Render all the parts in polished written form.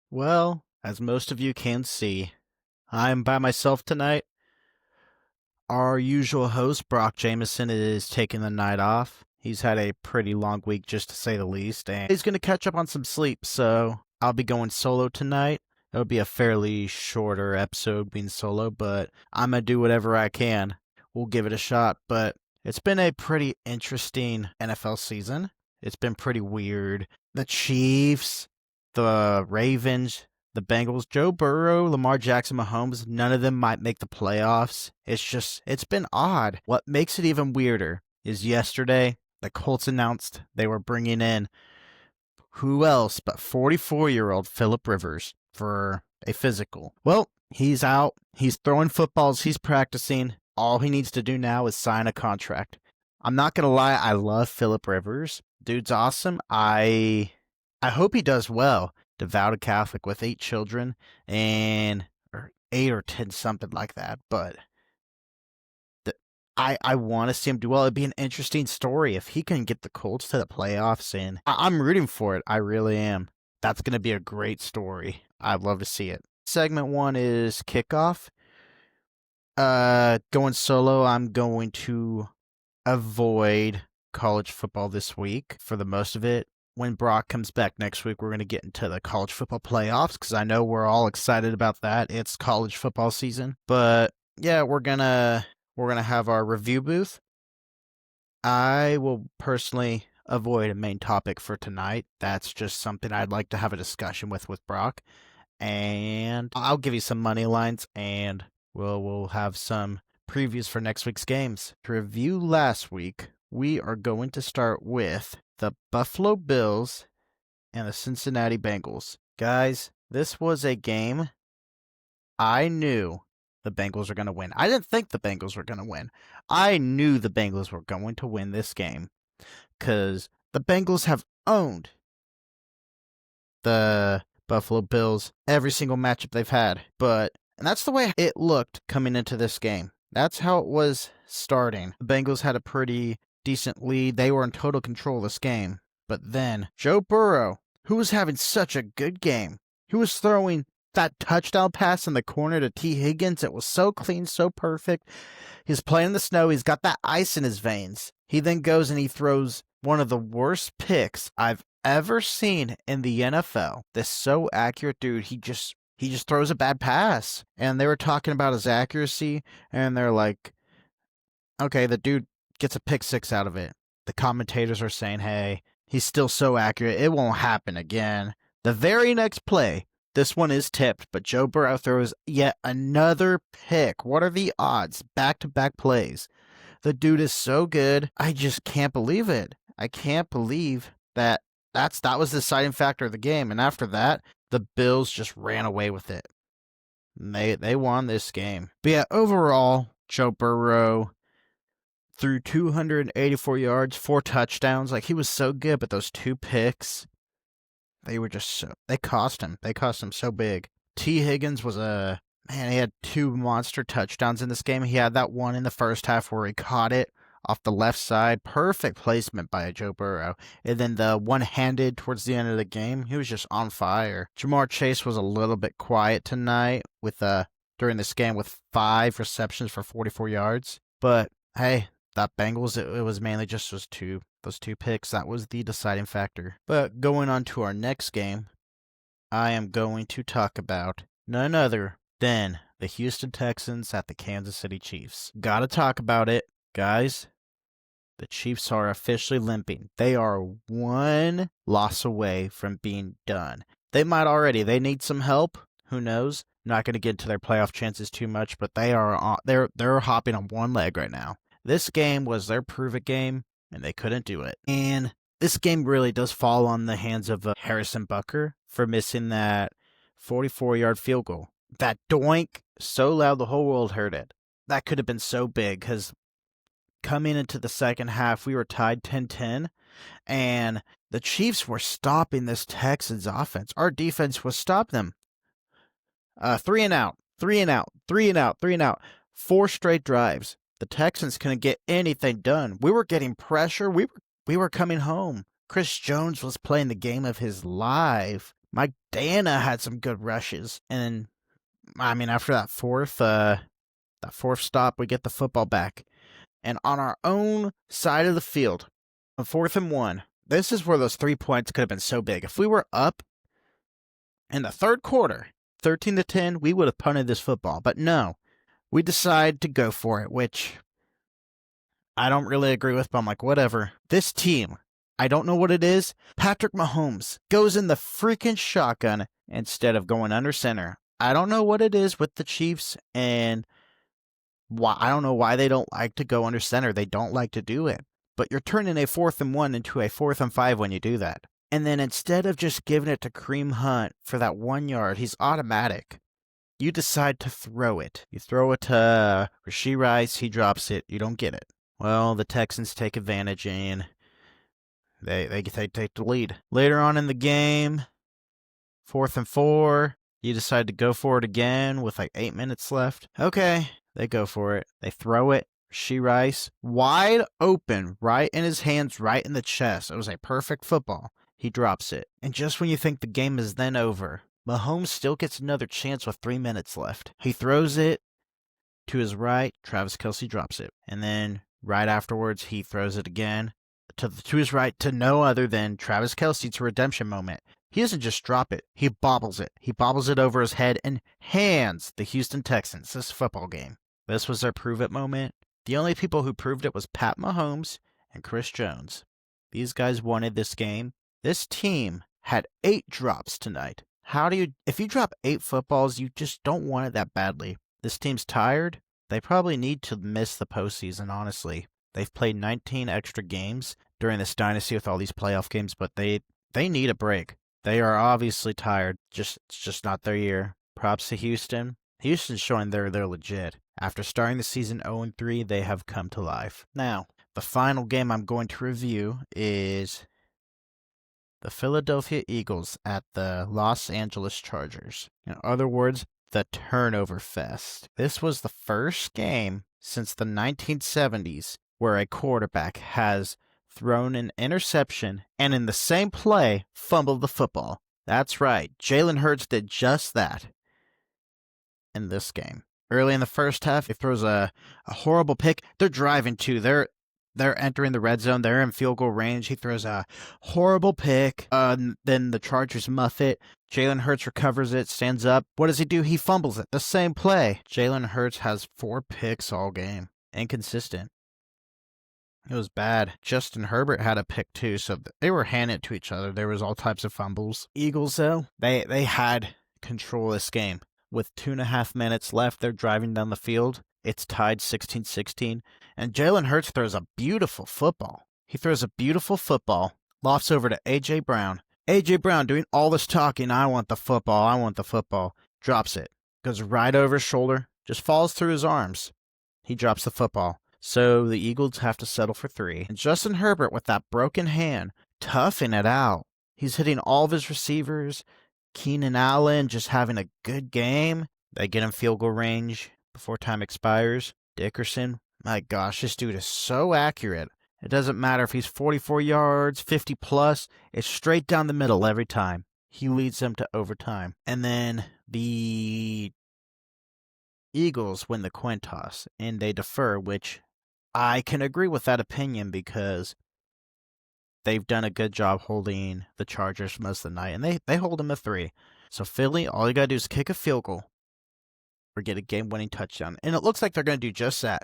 Well, as most of you can see, I'm by myself tonight. Our usual host, Brock Jameson, is taking the night off. He's had a pretty long week, just to say the least, and he's going to catch up on some sleep, so I'll be going solo tonight. It'll be a fairly shorter episode being solo, but I'm going to do whatever I can. We'll give it a shot, but it's been a pretty interesting NFL season. It's been pretty weird. The Chiefs, the Ravens, the Bengals, Joe Burrow, Lamar Jackson, Mahomes, none of them might make the playoffs. It's been odd. What makes it even weirder is yesterday, the Colts announced they were bringing in who else but 44-year-old Philip Rivers for a physical. Well, he's out. He's throwing footballs. He's practicing. All he needs to do now is sign a contract. I'm not going to lie. I love Philip Rivers. Dude's awesome. I hope he does well. Devout Catholic with 8 children and or 8 or 10, something like that. But I want to see him do well. It'd be an interesting story if he can get the Colts to the playoffs, and I'm rooting for it. I really am. That's going to be a great story. I'd love to see it. Segment 1 is kickoff. Going solo, I'm going to avoid college football this week for the most of it. When Brock comes back next week, we're going to get into the college football playoffs because I know we're all excited about that. It's college football season. But yeah, we're gonna have our review booth. I will personally avoid a main topic for tonight. That's just something I'd like to have a discussion with Brock. And I'll give you some money lines, and we'll have some previews for next week's games. To review last week, we are going to start with the Buffalo Bills and the Cincinnati Bengals. Guys, this was a game I knew the Bengals were going to win. I didn't think the Bengals were going to win. I knew the Bengals were going to win this game because the Bengals have owned the Buffalo Bills every single matchup they've had. And that's the way it looked coming into this game. That's how it was starting. The Bengals had a pretty decent lead. They were in total control of this game. But then Joe Burrow, who was having such a good game, he was throwing that touchdown pass in the corner to T. Higgins. It was so clean, so perfect. He's playing in the snow. He's got that ice in his veins. He then goes and he throws one of the worst picks I've ever seen in the NFL. This so accurate dude. He just throws a bad pass. And they were talking about his accuracy, and they're like, okay, the dude gets a pick 6 out of it. The commentators are saying, hey, he's still so accurate. It won't happen again. The very next play, this one is tipped, but Joe Burrow throws yet another pick. What are the odds? Back-to-back plays. The dude is so good. I just can't believe it. I can't believe that was the deciding factor of the game. And after that, the Bills just ran away with it. They won this game. But yeah, overall, Joe Burrow threw 284 yards, 4 touchdowns. Like, he was so good, but those 2 picks, they cost him. They cost him so big. T. Higgins was he had 2 monster touchdowns in this game. He had that one in the first half where he caught it off the left side. Perfect placement by Joe Burrow. And then the one-handed towards the end of the game, he was just on fire. Jamar Chase was a little bit quiet tonight during this game with 5 receptions for 44 yards. But hey, that Bengals, it was mainly just those two picks. That was the deciding factor. But going on to our next game, I am going to talk about none other than the Houston Texans at the Kansas City Chiefs. Gotta talk about it, guys. The Chiefs are officially limping. They are 1 loss away from being done. They need some help. Who knows? I'm not going to get into their playoff chances too much, but they're hopping on 1 leg right now. This game was their prove-it game, and they couldn't do it. And this game really does fall on the hands of Harrison Butker for missing that 44-yard field goal. That doink, so loud the whole world heard it. That could have been so big, because coming into the second half, we were tied 10-10, and the Chiefs were stopping this Texans offense. Our defense was stopping them. 3 and out, 3 and out, 3 and out, 3 and out. 4 straight drives. The Texans couldn't get anything done. We were getting pressure. We were coming home. Chris Jones was playing the game of his life. Mike Dana had some good rushes. And I mean, after that fourth stop, we get the football back. And on our own side of the field, on 4th and 1, this is where those 3 points could have been so big. If we were up in the third quarter, 13-10, we would have punted this football. But no, we decide to go for it, which I don't really agree with, but I'm like, whatever. This team, I don't know what it is. Patrick Mahomes goes in the freaking shotgun instead of going under center. I don't know what it is with the Chiefs, and I don't know why they don't like to go under center. They don't like to do it. But you're turning a 4th and 1 into a 4th and 5 when you do that. And then instead of just giving it to Kareem Hunt for that 1 yard, he's automatic. You decide to throw it. You throw it to Rashee Rice, he drops it. You don't get it. Well, the Texans take advantage and they take the lead. Later on in the game, 4th and 4, you decide to go for it again with like 8 minutes left. Okay, they go for it. They throw it. Rashee Rice, wide open, right in his hands, right in the chest. It was a perfect football. He drops it. And just when you think the game is then over, Mahomes still gets another chance with 3 minutes left. He throws it to his right. Travis Kelce drops it. And then right afterwards, he throws it again to his right to no other than Travis Kelce. It's a redemption moment. He doesn't just drop it. He bobbles it. He bobbles it over his head and hands the Houston Texans this football game. This was their prove it moment. The only people who proved it was Pat Mahomes and Chris Jones. These guys wanted this game. This team had 8 drops tonight. If you drop 8 footballs, you just don't want it that badly. This team's tired. They probably need to miss the postseason, honestly. They've played 19 extra games during this dynasty with all these playoff games, but they need a break. They are obviously tired. It's just not their year. Props to Houston. Houston's showing they're legit. After starting the season 0-3, they have come to life. Now, the final game I'm going to review is the Philadelphia Eagles at the Los Angeles Chargers. In other words, the turnover fest. This was the first game since the 1970s where a quarterback has thrown an interception and in the same play fumbled the football. That's right, Jalen Hurts did just that in this game. Early in the first half, he throws a horrible pick. They're driving too. They're entering the red zone. They're in field goal range. He throws a horrible pick. Then the Chargers muff it. Jalen Hurts recovers it, stands up. What does he do? He fumbles it. The same play. Jalen Hurts has 4 picks all game. Inconsistent. It was bad. Justin Herbert had a pick too, so they were handing it to each other. There was all types of fumbles. Eagles, though, they had control of this game. With 2.5 minutes left, they're driving down the field. It's tied 16-16. And Jalen Hurts throws a beautiful football. He throws a beautiful football, lofts over to A.J. Brown. A.J. Brown doing all this talking, I want the football, drops it. Goes right over his shoulder, just falls through his arms. He drops the football. So the Eagles have to settle for 3. And Justin Herbert, with that broken hand, toughing it out. He's hitting all of his receivers. Keenan Allen just having a good game. They get him field goal range before time expires. Dickerson, my gosh, this dude is so accurate. It doesn't matter if he's 44 yards, 50 plus. It's straight down the middle every time. He leads them to overtime. And then the Eagles win the coin toss, and they defer, which I can agree with that opinion because they've done a good job holding the Chargers most of the night, and they hold them to 3. So Philly, all you got to do is kick a field goal or get a game-winning touchdown. And it looks like they're going to do just that.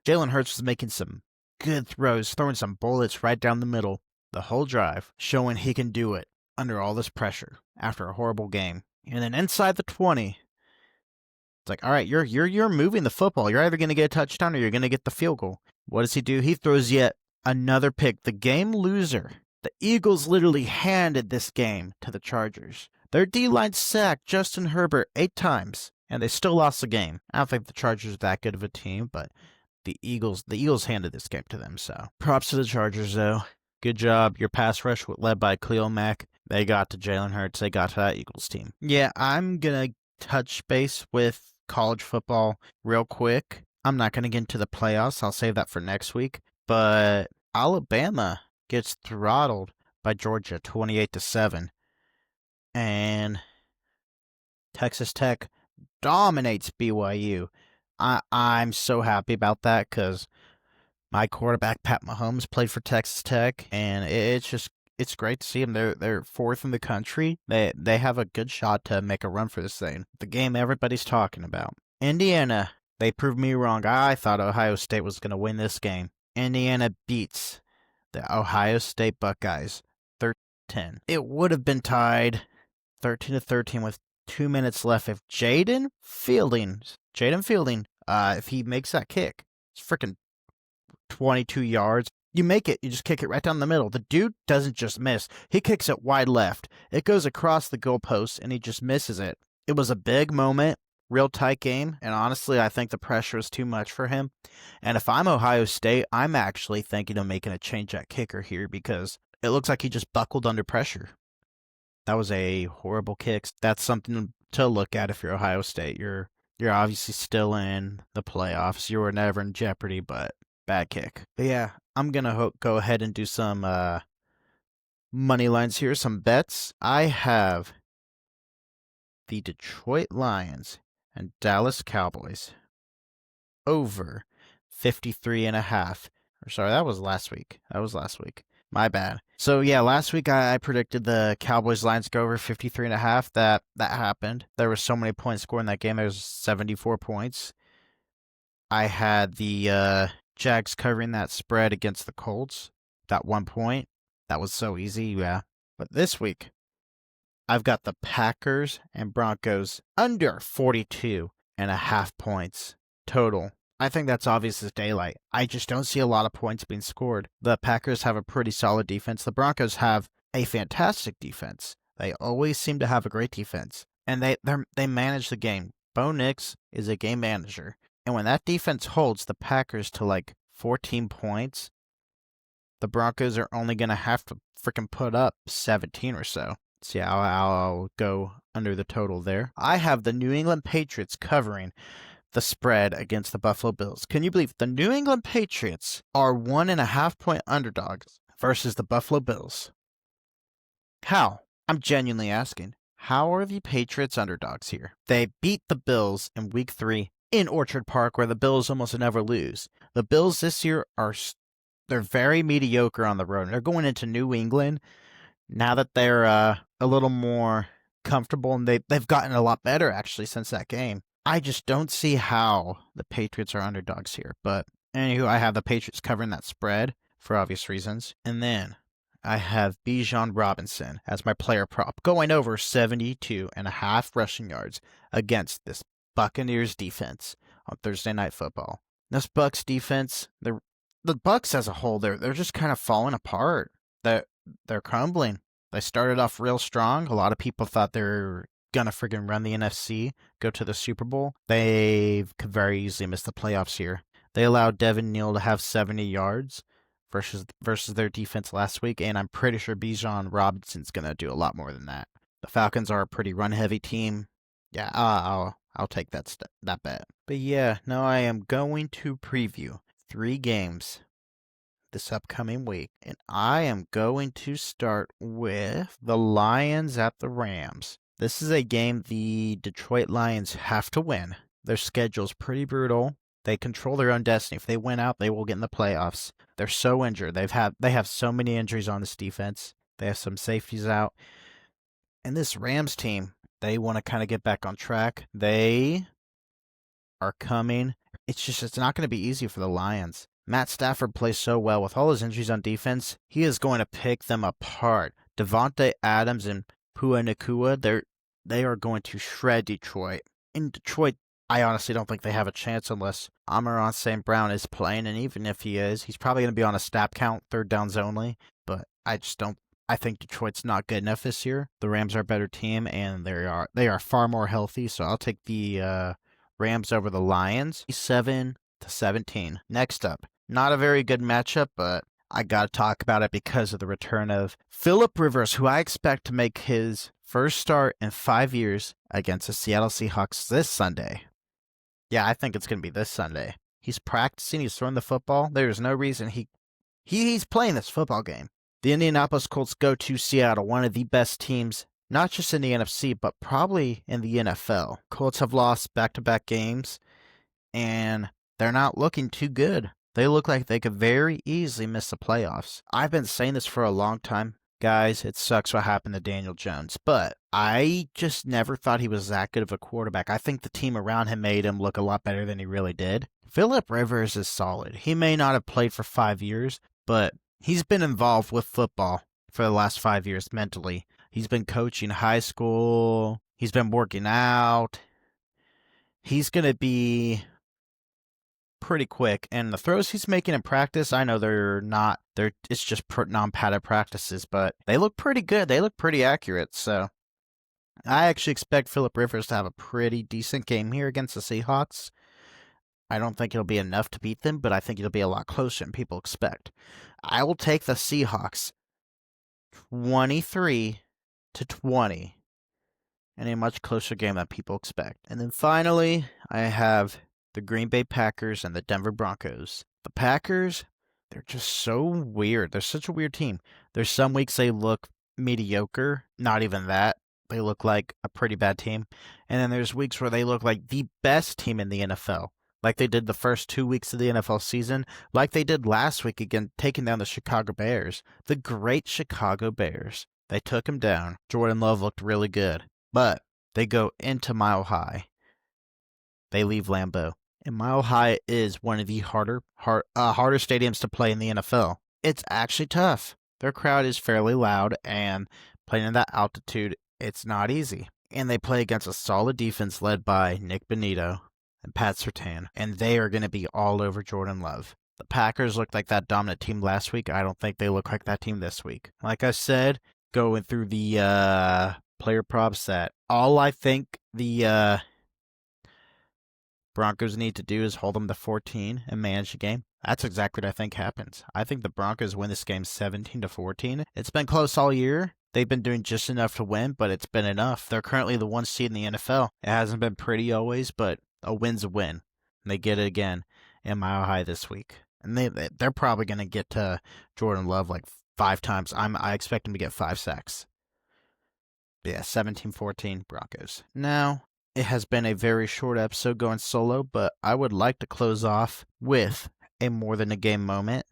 Jalen Hurts was making some good throws, throwing some bullets right down the middle the whole drive, showing he can do it under all this pressure after a horrible game. And then inside the 20, it's like, all right, you're moving the football. You're either going to get a touchdown or you're going to get the field goal. What does he do? He throws yet another pick. The game loser. The Eagles literally handed this game to the Chargers. Their D-line sacked Justin Herbert 8 times, and they still lost the game. I don't think the Chargers are that good of a team, but the Eagles handed this game to them, so. Props to the Chargers, though. Good job. Your pass rush led by Khalil Mack. They got to Jalen Hurts. They got to that Eagles team. Yeah, I'm going to touch base with college football real quick. I'm not going to get into the playoffs. I'll save that for next week. But Alabama gets throttled by Georgia 28-7. and Texas Tech dominates BYU. I'm so happy about that because my quarterback Pat Mahomes played for Texas Tech, and it's great to see them. They're fourth in the country. They have a good shot to make a run for this thing. The game everybody's talking about. Indiana, they proved me wrong. I thought Ohio State was going to win this game. Indiana beats the Ohio State Buckeyes 13-10. It would have been tied 13-13 with 2 minutes left if Jaden Fielding, if he makes that kick, it's freaking 22 yards. You make it, you just kick it right down the middle. The dude doesn't just miss. He kicks it wide left. It goes across the goalpost, and he just misses it. It was a big moment, real tight game, and honestly, I think the pressure is too much for him. And if I'm Ohio State, I'm actually thinking of making a change at kicker here because it looks like he just buckled under pressure. That was a horrible kick. That's something to look at if you're Ohio State. You're obviously still in the playoffs. You were never in jeopardy, but bad kick. But yeah, I'm going to go ahead and do some money lines here, some bets. I have the Detroit Lions and Dallas Cowboys over 53.5. Or sorry, that was last week. My bad. So yeah, last week I predicted the Cowboys Lions go over 53.5. That happened. There were so many points scored in that game. There was 74 points. I had the Jags covering that spread against the Colts. That 1 point. That was so easy, yeah. But this week, I've got the Packers and Broncos under 42.5 points total. I think that's obvious as daylight. I just don't see a lot of points being scored. The Packers have a pretty solid defense. The Broncos have a fantastic defense. They always seem to have a great defense. And they manage the game. Bo Nix is a game manager. And when that defense holds the Packers to like 14 points, the Broncos are only going to have to freaking put up 17 or so. So yeah, I'll go under the total there. I have the New England Patriots covering the spread against the Buffalo Bills. Can you believe the New England Patriots are 1.5 point underdogs versus the Buffalo Bills? How? I'm genuinely asking. How are the Patriots underdogs here? They beat the Bills in week 3 in Orchard Park, where the Bills almost never lose. The Bills this year they're very mediocre on the road. They're going into New England now that they're a little more comfortable, and they've gotten a lot better actually since that game. I just don't see how the Patriots are underdogs here. But anywho, I have the Patriots covering that spread for obvious reasons. And then I have Bijan Robinson as my player prop, going over 72.5 rushing yards against this Buccaneers defense on Thursday Night Football. This Bucs defense, the Bucs as a whole, they're just kind of falling apart. They're crumbling. They started off real strong. A lot of people thought they were gonna friggin' run the NFC, go to the Super Bowl. They could very easily miss the playoffs here. They allowed Devin Neal to have 70 yards versus their defense last week, and I'm pretty sure Bijan Robinson's gonna do a lot more than that. The Falcons are a pretty run-heavy team. Yeah, I'll take that bet. But yeah, now I am going to preview 3 games this upcoming week, and I am going to start with the Lions at the Rams. This is a game the Detroit Lions have to win. Their schedule's pretty brutal. They control their own destiny. If they win out, they will get in the playoffs. They're so injured. They have so many injuries on this defense. They have some safeties out. And this Rams team, they want to kind of get back on track. They are coming. It's not going to be easy for the Lions. Matt Stafford plays so well. With all his injuries on defense, he is going to pick them apart. Devontae Adams and Pua Nakua, they are going to shred Detroit. In Detroit, I honestly don't think they have a chance unless Amon-Ra St. Brown is playing, and even if he is, he's probably going to be on a snap count, 3rd downs only. But I think Detroit's not good enough this year. The Rams are a better team, and they are far more healthy, so I'll take the Rams over the Lions, 7-17. Next up, not a very good matchup, but I gotta talk about it because of the return of Phillip Rivers, who I expect to make his first start in 5 years against the Seattle Seahawks this Sunday. Yeah, I think it's gonna be this Sunday. He's practicing, he's throwing the football. There's no reason he's playing this football game. The Indianapolis Colts go to Seattle, one of the best teams not just in the NFC, but probably in the NFL. Colts have lost back-to-back games, and they're not looking too good. They look like they could very easily miss the playoffs. I've been saying this for a long time. Guys, it sucks what happened to Daniel Jones, but I just never thought he was that good of a quarterback. I think the team around him made him look a lot better than he really did. Phillip Rivers is solid. He may not have played for 5 years, but he's been involved with football for the last 5 years mentally. He's been coaching high school. He's been working out. He's going to be pretty quick, and the throws he's making in practice, I know it's just non-padded practices, but they look pretty good. They look pretty accurate, so I actually expect Phillip Rivers to have a pretty decent game here against the Seahawks. I don't think it'll be enough to beat them, but I think it'll be a lot closer than people expect. I will take the Seahawks 23-20 in a much closer game than people expect. And then finally, I have the Green Bay Packers and the Denver Broncos. The Packers, they're just so weird. They're such a weird team. There's some weeks they look mediocre, not even that. They look like a pretty bad team. And then there's weeks where they look like the best team in the NFL, like they did the first 2 weeks of the NFL season, like they did last week again, taking down the Chicago Bears. The great Chicago Bears. They took them down. Jordan Love looked really good. But they go into Mile High. They leave Lambeau. And Mile High is one of the harder stadiums to play in the NFL. It's actually tough. Their crowd is fairly loud, and playing at that altitude, it's not easy. And they play against a solid defense led by Nick Bonito and Pat Surtain, and they are going to be all over Jordan Love. The Packers looked like that dominant team last week. I don't think they look like that team this week. Like I said, going through the player props, that all I think the Broncos need to do is hold them to 14 and manage the game. That's exactly what I think happens. I think the Broncos win this game 17-14. It's been close all year. They've been doing just enough to win, but it's been enough. They're currently the 1 seed in the NFL. It hasn't been pretty always, but a win's a win. And they get it again in Mile High this week. And they're probably going to get to Jordan Love like 5 times. I expect him to get 5 sacks. But yeah, 17-14 Broncos. Now, it has been a very short episode going solo, but I would like to close off with a more than a game moment.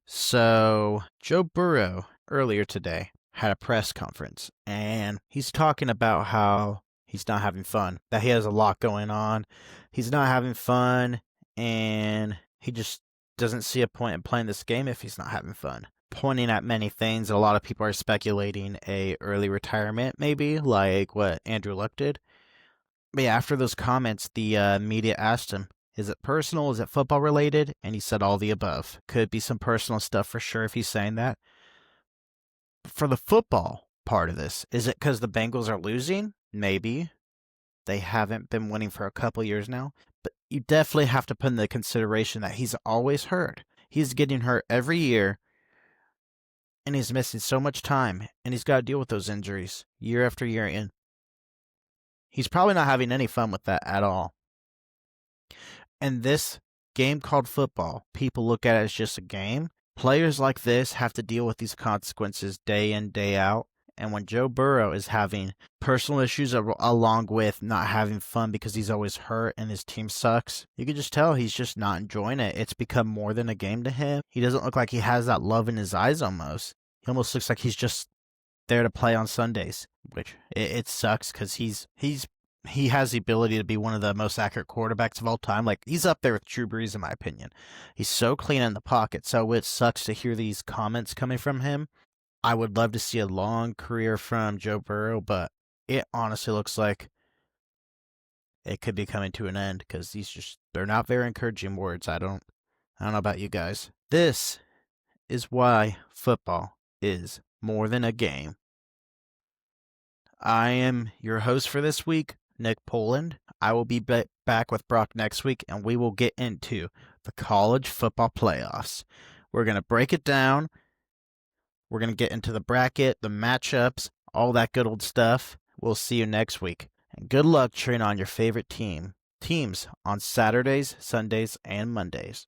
So, Joe Burrow earlier today had a press conference, and he's talking about how he's not having fun, that he has a lot going on. He's not having fun, and he just doesn't see a point in playing this game if he's not having fun. Pointing at many things. A lot of people are speculating a early retirement, maybe, like what Andrew Luck did. But yeah, after those comments, the media asked him, is it personal? Is it football related? And he said all the above. Could be some personal stuff for sure if he's saying that. For the football part of this, is it because the Bengals are losing? Maybe. They haven't been winning for a couple years now. But you definitely have to put in the consideration that he's always hurt. He's getting hurt every year, and he's missing so much time, and he's got to deal with those injuries year after year in. He's probably not having any fun with that at all. And this game called football, people look at it as just a game. Players like this have to deal with these consequences day in, day out. And when Joe Burrow is having personal issues along with not having fun because he's always hurt and his team sucks, you can just tell he's just not enjoying it. It's become more than a game to him. He doesn't look like he has that love in his eyes almost. He almost looks like he's just there to play on Sundays, which it sucks because he has the ability to be one of the most accurate quarterbacks of all time. Like, he's up there with Drew Brees in my opinion. He's so clean in the pocket, so it sucks to hear these comments coming from him. I would love to see a long career from Joe Burrow, but it honestly looks like it could be coming to an end because they're not very encouraging words. I don't know about you guys. This is why football is more than a game. I am your host for this week, Nick Poland. I will be back with Brock next week, and we will get into the college football playoffs. We're going to break it down. We're going to get into the bracket, the matchups, all that good old stuff. We'll see you next week. And good luck cheering on your favorite teams on Saturdays, Sundays, and Mondays.